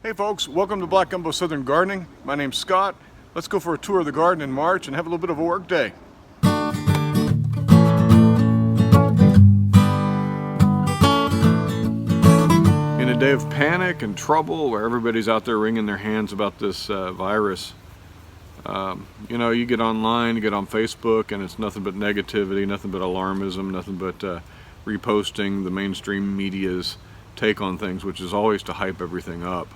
Hey folks, welcome to Black Gumbo Southern Gardening. My name's Scott. Let's go for a tour of the garden in March and have a little bit of a work day. In a day of panic and trouble where everybody's out there wringing their hands about this virus, you know, you get online, you get on Facebook, and it's nothing but negativity, nothing but alarmism, nothing but reposting the mainstream media's take on things, which is always to hype everything up.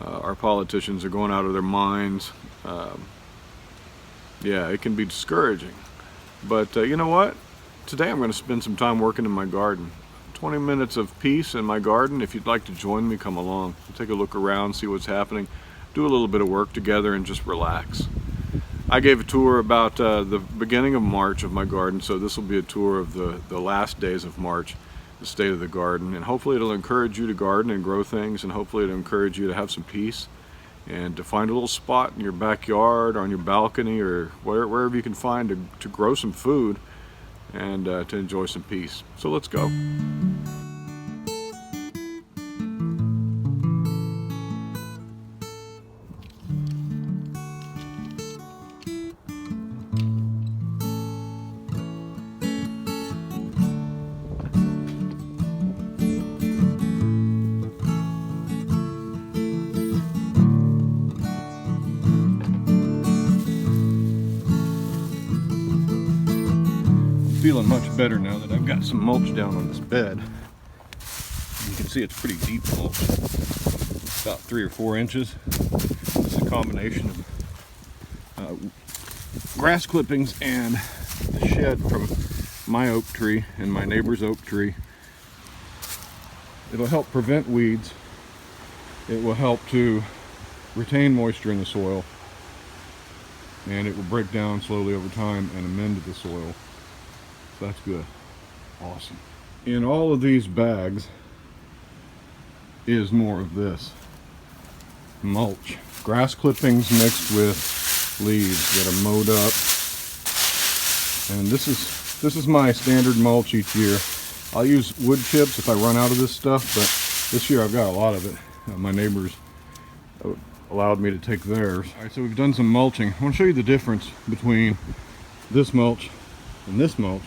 Our politicians are going out of their minds. Yeah, it can be discouraging. But you know what? Today I'm going to spend some time working in my garden. 20 minutes of peace in my garden. If you'd like to join me, come along. We'll take a look around, see what's happening, do a little bit of work together, and just relax. I gave a tour about the beginning of March of my garden, so this will be a tour of the last days of March. The state of the garden, and hopefully it'll encourage you to garden and grow things, and hopefully it'll encourage you to have some peace and to find a little spot in your backyard or on your balcony or wherever you can find to grow some food and to enjoy some peace. So let's go. Feeling much better now that I've got some mulch down on this bed. You can see it's pretty deep mulch, about 3 or 4 inches. It's a combination of grass clippings and the shed from my oak tree and my neighbor's oak tree. It'll help prevent weeds. It will help to retain moisture in the soil, and it will break down slowly over time and amend the soil. That's good. Awesome. In all of these bags is more of this mulch. Grass clippings mixed with leaves that are mowed up. And this is my standard mulch each year. I'll use wood chips if I run out of this stuff, but this year I've got a lot of it. My neighbors allowed me to take theirs. Alright, so we've done some mulching. I want to show you the difference between this mulch and this mulch.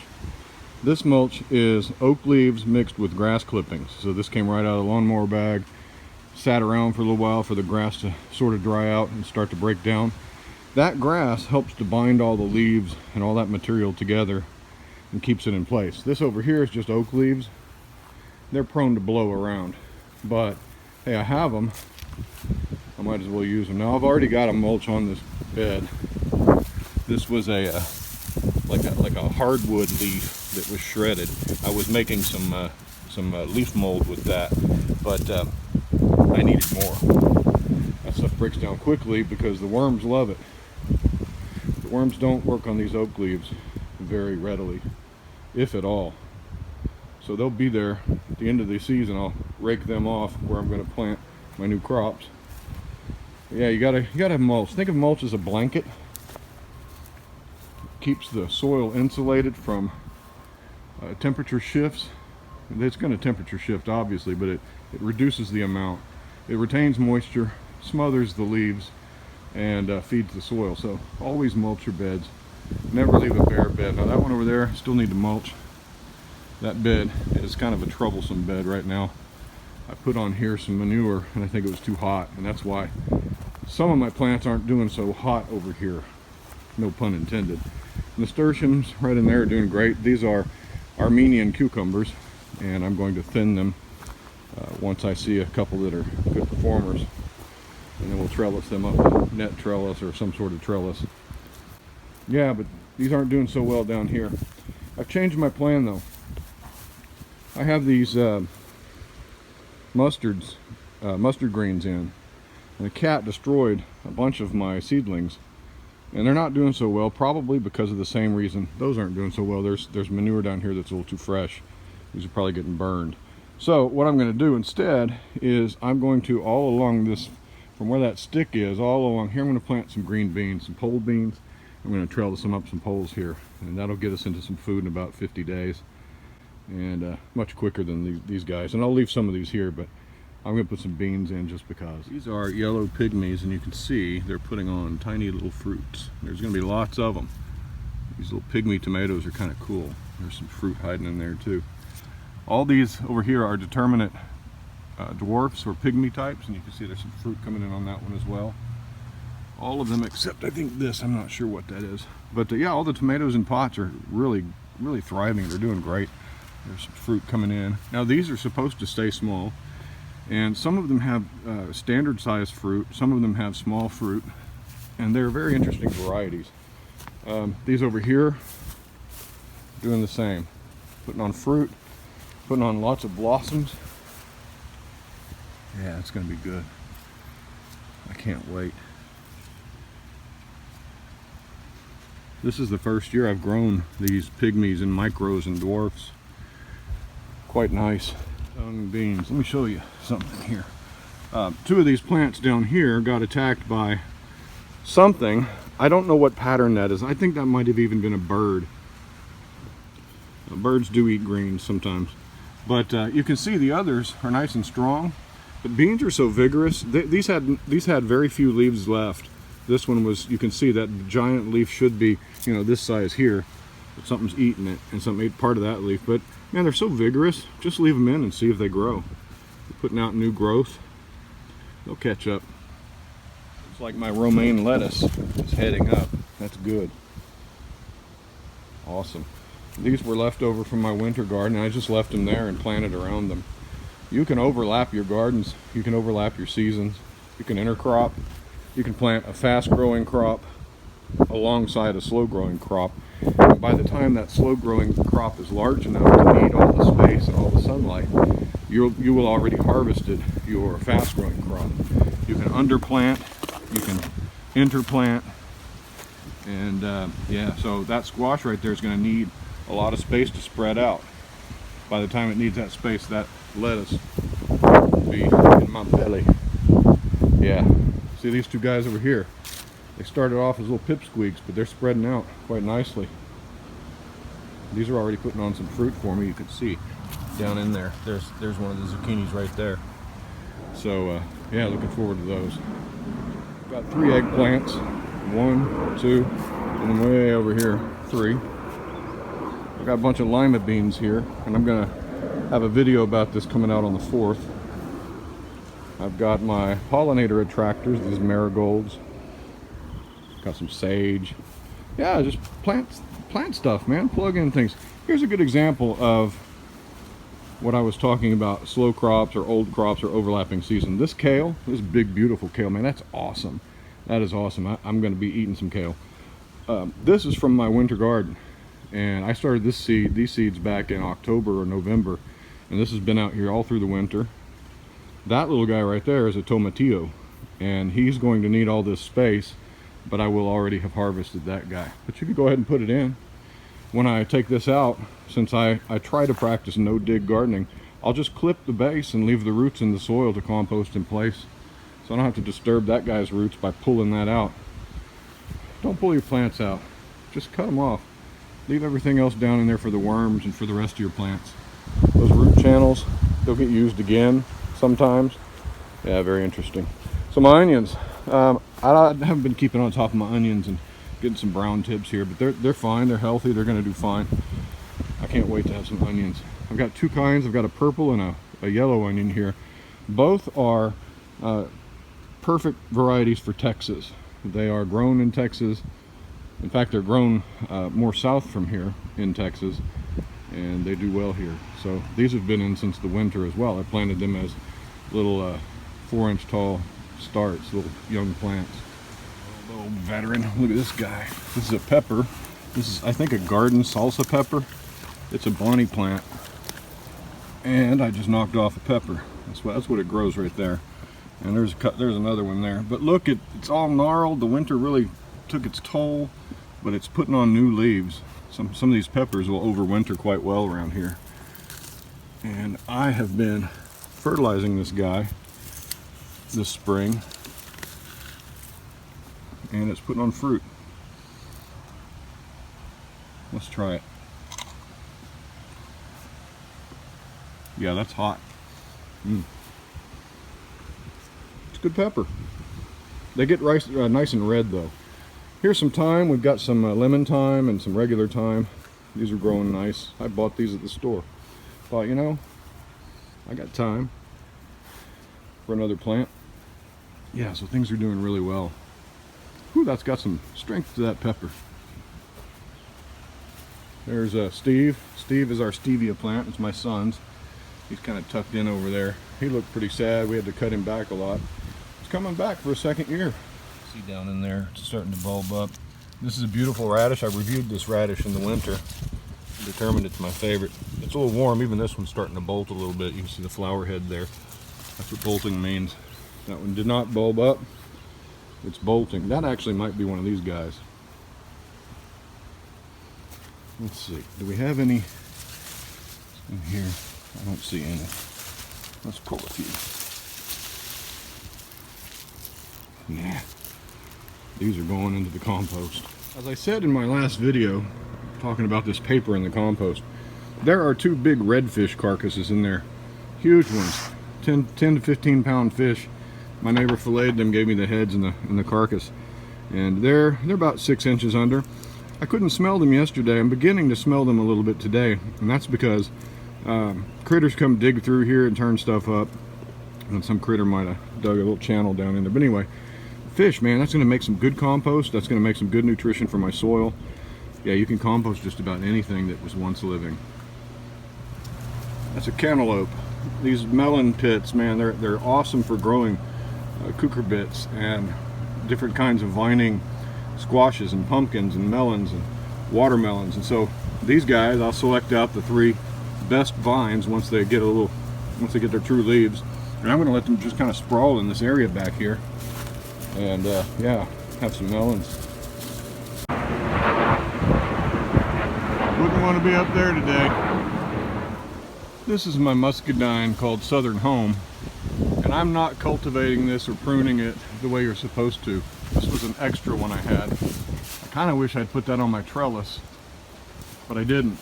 This mulch is oak leaves mixed with grass clippings. So this came right out of the lawnmower bag, sat around for a little while for the grass to sort of dry out and start to break down. That grass helps to bind all the leaves and all that material together and keeps it in place. This over here is just oak leaves. They're prone to blow around, but hey, I have them. I might as well use them. Now I've already got a mulch on this bed. This was a like a hardwood leaf that was shredded. I was making some leaf mold with that, but I needed more. That stuff breaks down quickly because the worms love it. The worms don't work on these oak leaves very readily, if at all. So they'll be there at the end of the season. I'll rake them off where I'm going to plant my new crops. But yeah, you gotta mulch. Think of mulch as a blanket. Keeps the soil insulated from temperature shifts. It's going to temperature shift obviously, but it reduces the amount. It retains moisture, smothers the leaves, and feeds the soil. So always mulch your beds. Never leave a bare bed. Now that one over there, still need to mulch. That bed is kind of a troublesome bed right now. I put on here some manure and I think it was too hot, and that's why some of my plants aren't doing so hot over here. No pun intended. Nasturtiums right in there are doing great. These are Armenian cucumbers, and I'm going to thin them once I see a couple that are good performers, and then we'll trellis them up with net trellis or some sort of trellis. Yeah, but these aren't doing so well down here. I've changed my plan though. I have these mustard greens in, and a cat destroyed a bunch of my seedlings. And they're not doing so well, probably because of the same reason those aren't doing so well. There's manure down here that's a little too fresh. These are probably getting burned. So what I'm going to do instead is I'm going to, all along this, from where that stick is, all along here, I'm going to plant some green beans, some pole beans. I'm going to trellis them up some poles here, and that'll get us into some food in about 50 days. And much quicker than these guys. And I'll leave some of these here, but I'm gonna put some beans in just because. These are yellow pygmies, and you can see they're putting on tiny little fruits. There's gonna be lots of them. These little pygmy tomatoes are kind of cool. There's some fruit hiding in there too. All these over here are determinate dwarfs or pygmy types, and you can see there's some fruit coming in on that one as well. All of them except I think this, I'm not sure what that is. But yeah, all the tomatoes in pots are really thriving. They're doing great. There's some fruit coming in. Now these are supposed to stay small, and some of them have standard size fruit, some of them have small fruit, and they're very interesting varieties. These over here, doing the same. Putting on fruit, putting on lots of blossoms. Yeah, it's gonna be good. I can't wait. This is the first year I've grown these pygmies and micros and dwarfs. Quite nice. Young beans. Let me show you something here. Two of these plants down here got attacked by something. I don't know what pattern that is. I think that might have even been a bird. Birds do eat greens sometimes. But you can see the others are nice and strong. But beans are so vigorous. These had very few leaves left. This one was, you can see that giant leaf should be, you know, this size here. But something's eating it, and something ate part of that leaf. But man, they're so vigorous. Just leave them in and see if they grow. They're putting out new growth. They'll catch up. It's like my romaine lettuce is heading up. That's good. Awesome. These were left over from my winter garden. I just left them there and planted around them. You can overlap your gardens. You can overlap your seasons. You can intercrop. You can plant a fast-growing crop alongside a slow-growing crop. And by the time that slow-growing crop is large enough to need all the space and all the sunlight, you will already harvested your fast-growing crop. You can underplant. You can interplant. And yeah, so that squash right there is going to need a lot of space to spread out. By the time it needs that space, that lettuce will be in my belly. Yeah. See these two guys over here? They started off as little pipsqueaks, but they're spreading out quite nicely. These are already putting on some fruit for me. You can see down in there. There's one of the zucchinis right there. So yeah, looking forward to those. Got 3 eggplants. 1, 2, and then way over here, 3. I've got a bunch of lima beans here, and I'm gonna have a video about this coming out on the 4th. I've got my pollinator attractors, these marigolds. Got some sage. Yeah, just plant stuff, man. Plug in things. Here's a good example of what I was talking about, slow crops or old crops or overlapping season. This kale, this big beautiful kale, man, that's awesome. That is awesome. I'm going to be eating some kale. This is from my winter garden, and I started these seeds back in October or November, and this has been out here all through the winter. That little guy right there is a tomatillo, and he's going to need all this space, but I will already have harvested that guy. But you can go ahead and put it in. When I take this out, since I try to practice no-dig gardening, I'll just clip the base and leave the roots in the soil to compost in place. So I don't have to disturb that guy's roots by pulling that out. Don't pull your plants out. Just cut them off. Leave everything else down in there for the worms and for the rest of your plants. Those root channels, they'll get used again sometimes. Yeah, very interesting. So my onions. I haven't been keeping on top of my onions and getting some brown tips here, but they're fine. They're healthy. They're going to do fine. I can't wait to have some onions. I've got 2 kinds. I've got a purple and a yellow onion here. Both are perfect varieties for Texas. They are grown in Texas. In fact, they're grown more south from here in Texas, and they do well here. So these have been in since the winter as well. I planted them as little 4-inch tall starts, little young plants. Old veteran. Look at this guy. This is a pepper. This is, I think, a garden salsa pepper. It's a Bonnie plant, and I just knocked off a pepper. That's what it grows right there. And there's another one there. But look, it's all gnarled. The winter really took its toll, but it's putting on new leaves. Some of these peppers will overwinter quite well around here. And I have been fertilizing this guy this spring, and it's putting on fruit. Let's try it. Yeah, that's hot. good pepper. They get nice and red though. Here's some thyme. We've got some lemon thyme and some regular thyme. These are growing nice. I bought these at the store. Thought, you know, I got time for another plant. Yeah, so things are doing really well. Whew, that's got some strength to that pepper. There's Steve. Steve is our stevia plant. It's my son's. He's kind of tucked in over there. He looked pretty sad. We had to cut him back a lot. He's coming back for a second year. See down in there, it's starting to bulb up. This is a beautiful radish. I reviewed this radish in the winter. Determined it's my favorite. It's a little warm. Even this one's starting to bolt a little bit. You can see the flower head there. That's what bolting means. That one did not bulb up. It's bolting. That actually might be one of these guys. Let's see. Do we have any in here? I don't see any. Let's pull a few. Yeah. These are going into the compost. As I said in my last video, talking about this paper in the compost, there are 2 big redfish carcasses in there. Huge ones. 10 to 15 pound fish. My neighbor filleted them, gave me the heads and the carcass. And they're about 6 inches under. I couldn't smell them yesterday. I'm beginning to smell them a little bit today. And that's because critters come dig through here and turn stuff up. And some critter might have dug a little channel down in there. But anyway, fish, man, that's going to make some good compost. That's going to make some good nutrition for my soil. Yeah, you can compost just about anything that was once living. That's a cantaloupe. These melon pits, man, they're awesome for growing cucurbits and different kinds of vining squashes and pumpkins and melons and watermelons. And so these guys, I'll select out the 3 best vines once they get their true leaves, and I'm going to let them just kind of sprawl in this area back here, and yeah, have some melons. Wouldn't want to be up there today. This is my muscadine called Southern Home, and I'm not cultivating this or pruning it the way you're supposed to. This was an extra one I had. I kind of wish I'd put that on my trellis, but I didn't.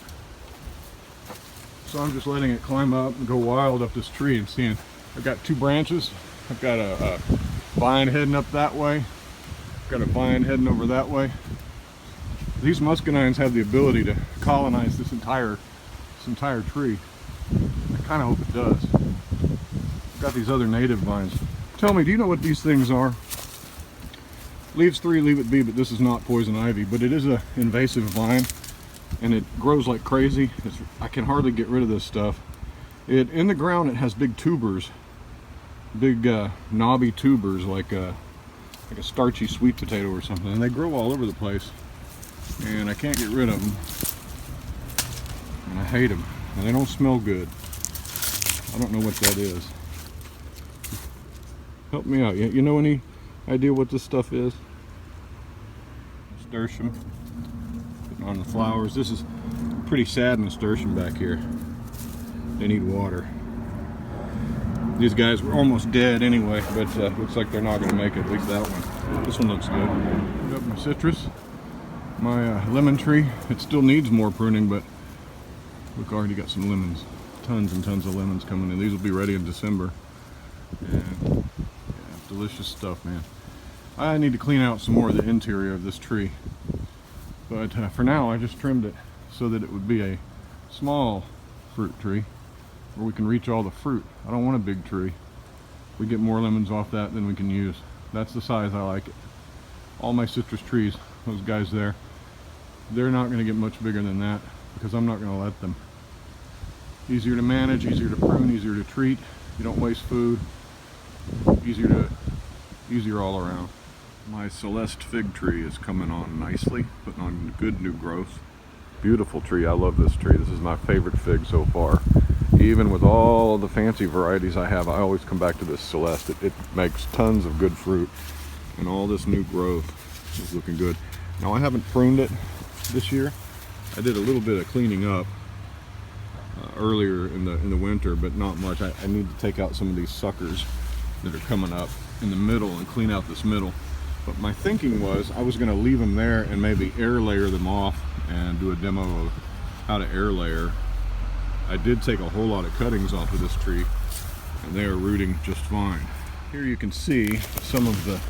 So I'm just letting it climb up and go wild up this tree. And seeing, I've got 2 branches. I've got a vine heading up that way. I've got a vine heading over that way. These muscadines have the ability to colonize this entire tree. I kind of hope it does. I've got these other native vines. Tell me, do you know what these things are? Leaves 3, leave it be, but this is not poison ivy, but it is an invasive vine, and it grows like crazy. I can hardly get rid of this stuff. In the ground, it has big tubers, big knobby tubers, like a starchy sweet potato or something, and they grow all over the place, and I can't get rid of them, and I hate them, and they don't smell good. I don't know what that is. Help me out. You know any idea what this stuff is? Nasturtium. Putting on the flowers. This is pretty sad nasturtium back here. They need water. These guys were almost dead anyway, but looks like they're not going to make it, at least that one. This one looks good. I've got my citrus, my lemon tree. It still needs more pruning, but look, I already got some lemons. Tons and tons of lemons coming in. These will be ready in December. And yeah, delicious stuff, man. I need to clean out some more of the interior of this tree. But for now, I just trimmed it so that it would be a small fruit tree where we can reach all the fruit. I don't want a big tree. We get more lemons off that than we can use. That's the size I like it. All my citrus trees, those guys there, they're not going to get much bigger than that because I'm not going to let them. Easier to manage, easier to prune, easier to treat. You don't waste food. Easier all around. My Celeste fig tree is coming on nicely, putting on good new growth. Beautiful tree. I love this tree. This is my favorite fig so far. Even with all the fancy varieties I have, I always come back to this Celeste. It makes tons of good fruit, and all this new growth is looking good. Now, I haven't pruned it this year. I did a little bit of cleaning up earlier in the winter, but not much. I need to take out some of these suckers that are coming up in the middle and clean out this middle. But my thinking was I was going to leave them there and maybe air layer them off and do a demo of how to air layer. I did take a whole lot of cuttings off of this tree, and they are rooting just fine. Here you can see some of the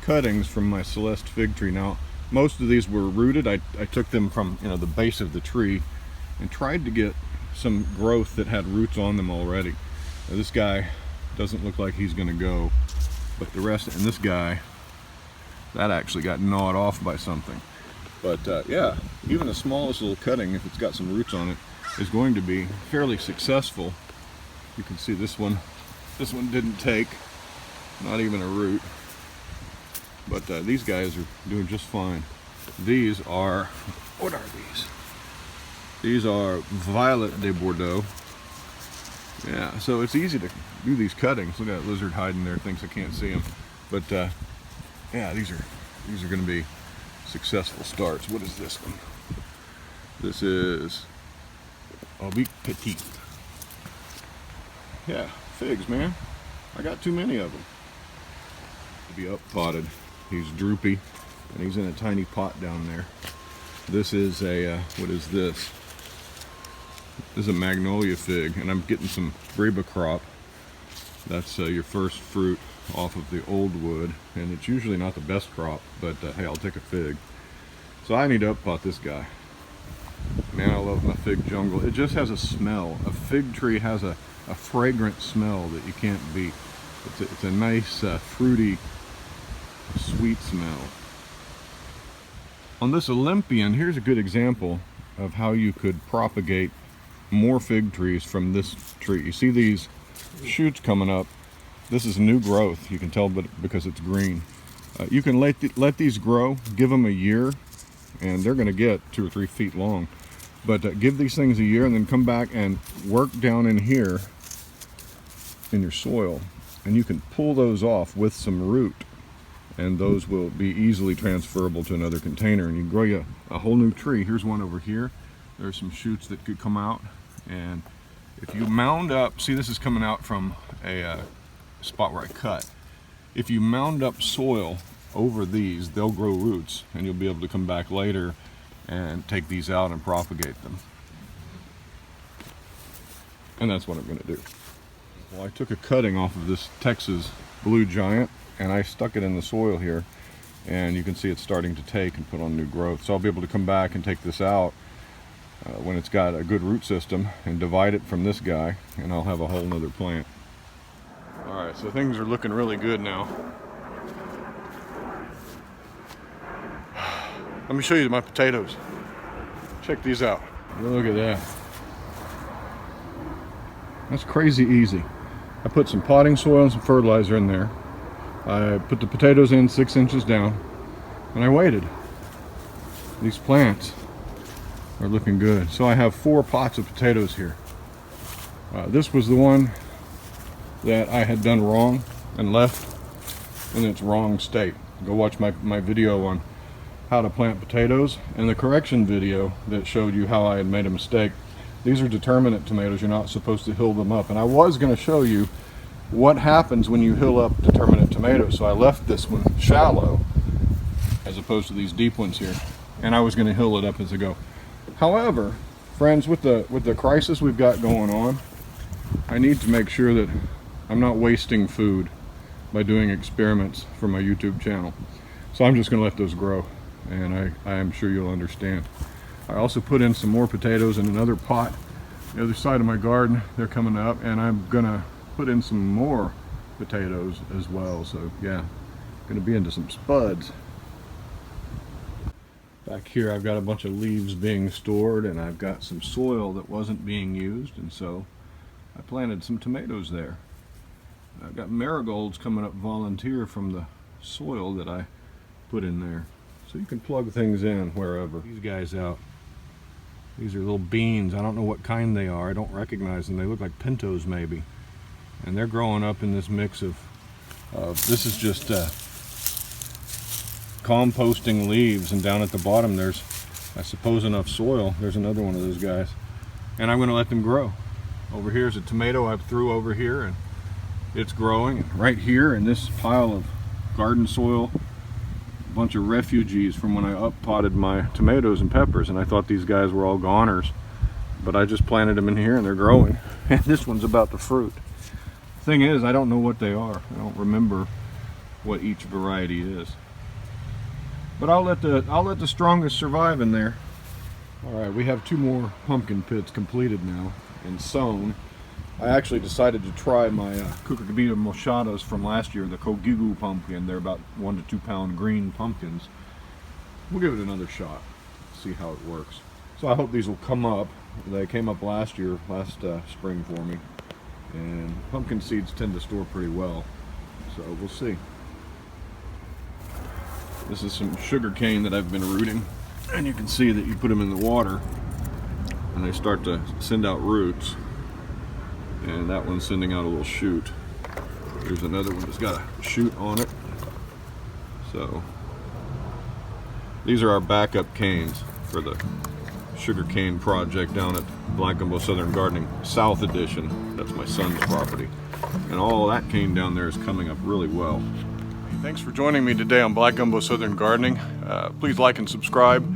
cuttings from my Celeste fig tree. Now, most of these were rooted. I took them from the base of the tree and tried to get some growth that had roots on them already. Now, this guy doesn't look like he's going to go, but the rest, and this guy, that actually got gnawed off by something. But yeah, even the smallest little cutting, if it's got some roots on it, is going to be fairly successful. You can see this one didn't take, not even a root. But these guys are doing just fine. These are, what are these? These are Violet de Bordeaux. Yeah, so it's easy to do these cuttings. Look at that lizard hiding there, thinks I can't see him. But yeah, these are going to be successful starts. What is this one? This is Aubé Petit. Yeah, figs, man. I got too many of them. To be up potted. He's droopy, and he's in a tiny pot down there. This is a, what is this? This is a magnolia fig, and I'm getting some Breba crop. That's your first fruit off of the old wood, and it's usually not the best crop, but hey, I'll take a fig. So I need to up pot this guy. Man, I love my fig jungle. It just has a smell. A fig tree has a fragrant smell that you can't beat. It's a nice, fruity, sweet smell. On this Olympian, here's a good example of how you could propagate more fig trees from this tree. You see these shoots coming up. This is new growth. You can tell because it's green. You can let these grow, give them a year, and they're going to get 2 or 3 feet long. But give these things a year and then come back and work down in here in your soil, and you can pull those off with some root, and those will be easily transferable to another container, and you grow you a whole new tree. Here's one over here. There's some shoots that could come out, and if you mound up, see, this is coming out from a spot where I cut. If you mound up soil over these, they'll grow roots, and you'll be able to come back later and take these out and propagate them. And that's what I'm going to do. Well, I took a cutting off of this Texas Blue Giant, and I stuck it in the soil here, and you can see it's starting to take and put on new growth. So I'll be able to come back and take this out when it's got a good root system and divide it from this guy, and I'll have a whole nother plant. Alright, so things are looking really good now. Let me show you my potatoes. Check these out. Look at that. That's crazy easy. I put some potting soil and some fertilizer in there. I put the potatoes in 6 inches down, and I waited. These plants are looking good. So I have 4 pots of potatoes here. This was the one that I had done wrong and left in its wrong state. Go watch my video on how to plant potatoes and the correction video that showed you how I had made a mistake. These are determinate tomatoes. You're not supposed to hill them up. And I was going to show you what happens when you hill up determinate tomatoes. So I left this one shallow as opposed to these deep ones here. And I was going to hill it up as I go. However, friends, with the crisis we've got going on, I need to make sure that I'm not wasting food by doing experiments for my YouTube channel. So I'm just going to let those grow, and I am sure you'll understand. I also put in some more potatoes in another pot the other side of my garden. They're coming up, and I'm gonna put in some more potatoes as well. So yeah, gonna be into some spuds. Back here I've got a bunch of leaves being stored, and I've got some soil that wasn't being used, and so I planted some tomatoes there. I've got marigolds coming up volunteer from the soil that I put in there. So you can plug things in wherever. These guys out. These are little beans. I don't know what kind they are. I don't recognize them. They look like pintos maybe. And they're growing up in this mix of this is just composting leaves, and down at the bottom there's, I suppose, enough soil. There's another one of those guys. And I'm going to let them grow. Over here is a tomato I threw over here, and it's growing. Right here in this pile of garden soil, a bunch of refugees from when I up-potted my tomatoes and peppers, and I thought these guys were all goners, but I just planted them in here and they're growing. And this one's about to fruit. Thing is, I don't know what they are. I don't remember what each variety is. But I'll let the strongest survive in there. All right, we have 2 more pumpkin pits completed now and sown. I actually decided to try my Cucamonga mochadas from last year, the Kogigu pumpkin. They're about 1 to 2 pound green pumpkins. We'll give it another shot, see how it works. So I hope these will come up. They came up last spring for me. And pumpkin seeds tend to store pretty well, so we'll see. This is some sugar cane that I've been rooting, and you can see that you put them in the water and they start to send out roots. And that one's sending out a little shoot. Here's another one that's got a shoot on it. So these are our backup canes for the sugar cane project down at Black Gumbo Southern Gardening South Edition. That's my son's property. And all that cane down there is coming up really well. Thanks for joining me today on Black Gumbo Southern Gardening. Please like and subscribe.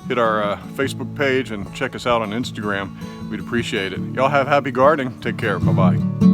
Hit our Facebook page and check us out on Instagram. We'd appreciate it. Y'all have happy gardening. Take care. Bye-bye.